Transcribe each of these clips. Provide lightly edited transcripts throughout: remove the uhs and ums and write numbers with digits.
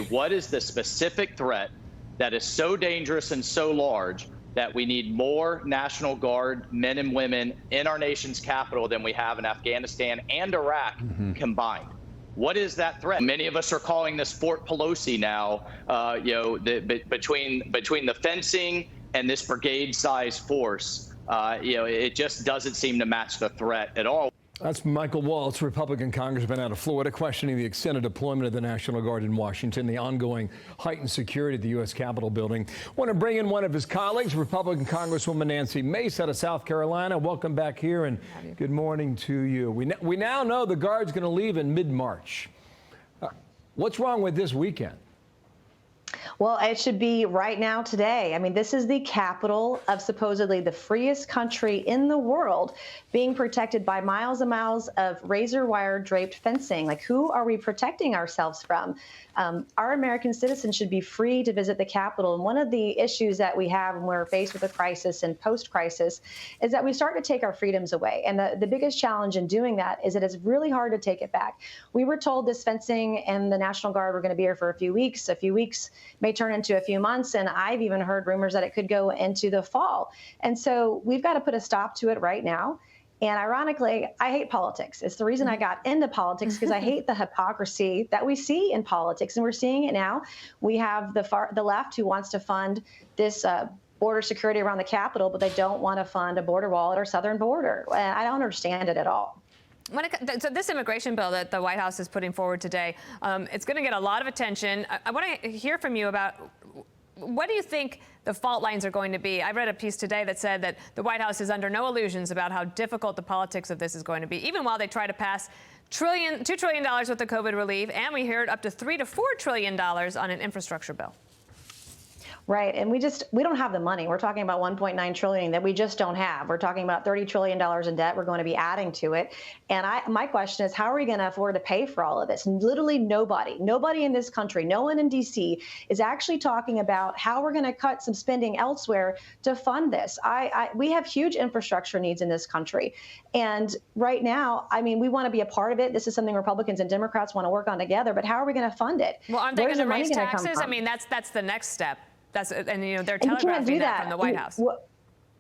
What is the specific threat that is so dangerous and so large that we need more National Guard men and women in our nation's capital than we have in Afghanistan and Iraq combined? What is that threat? Many of us are calling this Fort Pelosi now, between the fencing and this brigade-sized force. It just doesn't seem to match the threat at all. That's Michael Waltz, Republican congressman out of Florida, questioning the extended deployment of the National Guard in Washington, the ongoing heightened security at the U.S. Capitol building. Want to bring in one of his colleagues, Republican Congresswoman Nancy Mace out of South Carolina. Welcome back here, and good morning to you. We now know the Guard's going to leave in mid-March. What's wrong with this weekend? Well, it should be right now, today. I mean, this is the capital of supposedly the freest country in the world being protected by miles and miles of razor wire draped fencing. Like, who are we protecting ourselves from? Our American citizens should be free to visit the Capitol. And one of the issues that we have when we're faced with a crisis and post-crisis is that we start to take our freedoms away. And the biggest challenge in doing that is that it's really hard to take it back. We were told this fencing and the National Guard were going to be here for a few weeks. A few weeks may turn into a few months. And I've even heard rumors that it could go into the fall. And so we've got to put a stop to it right now. And ironically, I hate politics. It's the reason I got into politics, because I hate the hypocrisy that we see in politics. And we're seeing it now. We have the left who wants to fund this border security around the Capitol, but they don't want to fund a border wall at our southern border. And I don't understand it at all. So this immigration bill that the White House is putting forward today, it's going to get a lot of attention. I want to hear from you about what do you think the fault lines are going to be? I read a piece today that said that the White House is under no illusions about how difficult the politics of this is going to be, even while they try to pass $2 trillion worth of COVID relief, and we heard up to $3 to $4 trillion on an infrastructure bill. Right. And we don't have the money. We're talking about $1.9 trillion that we just don't have. We're talking about $30 trillion in debt. We're going to be adding to it. And my question is, how are we going to afford to pay for all of this? Literally nobody in this country, no one in D.C. is actually talking about how we're going to cut some spending elsewhere to fund this. We have huge infrastructure needs in this country. And right now, I mean, we want to be a part of it. This is something Republicans and Democrats want to work on together. But how are we going to fund it? Well, aren't they going to raise taxes? I mean, that's the next step. And they're telegraphing that from the White House.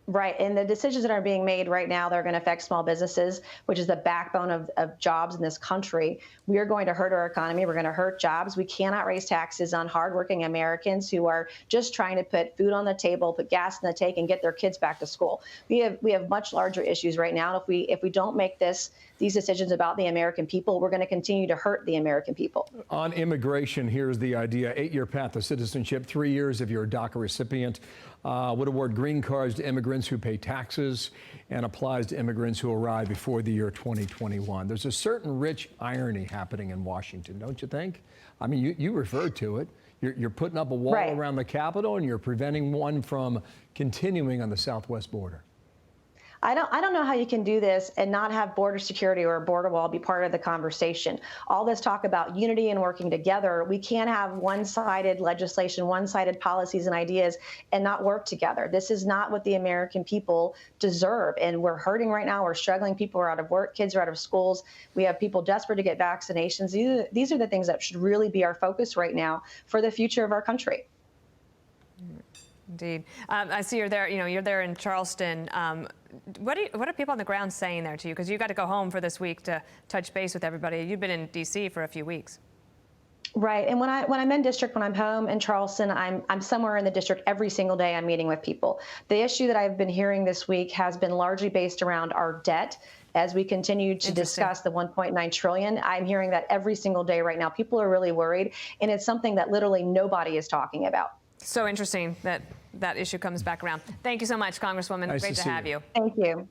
Right. And the decisions that are being made right now, they're going to affect small businesses, which is the backbone of jobs in this country. We are going to hurt our economy. We're going to hurt jobs. We cannot raise taxes on hardworking Americans who are just trying to put food on the table, put gas in the tank, and get their kids back to school. We have much larger issues right now. If we don't make these decisions about the American people, we're going to continue to hurt the American people. On immigration, here's the idea: 8-year path to citizenship, 3 years if you're a DACA recipient. Would award green cards to immigrants who pay taxes and applies to immigrants who arrive before the year 2021. There's a certain rich irony happening in Washington, don't you think? I mean, you referred to it. You're putting up a wall around the Capitol, and you're preventing one from continuing on the southwest border. I don't know how you can do this and not have border security or a border wall be part of the conversation. All this talk about unity and working together, we can't have one-sided legislation, one-sided policies and ideas and not work together. This is not what the American people deserve. And we're hurting right now. We're struggling. People are out of work. Kids are out of schools. We have people desperate to get vaccinations. These are the things that should really be our focus right now for the future of our country. Indeed. I see you're there. You're there in Charleston. What are people on the ground saying there to you? Because you got to go home for this week to touch base with everybody. You've been in D.C. for a few weeks. Right. And when I'm in district, when I'm home in Charleston, I'm somewhere in the district every single day. I'm meeting with people. The issue that I've been hearing this week has been largely based around our debt. As we continue to discuss the $1.9 trillion, I'm hearing that every single day right now. People are really worried, and it's something that literally nobody is talking about. So interesting that that issue comes back around. Thank you so much, Congresswoman. Nice Great to have you. Thank you.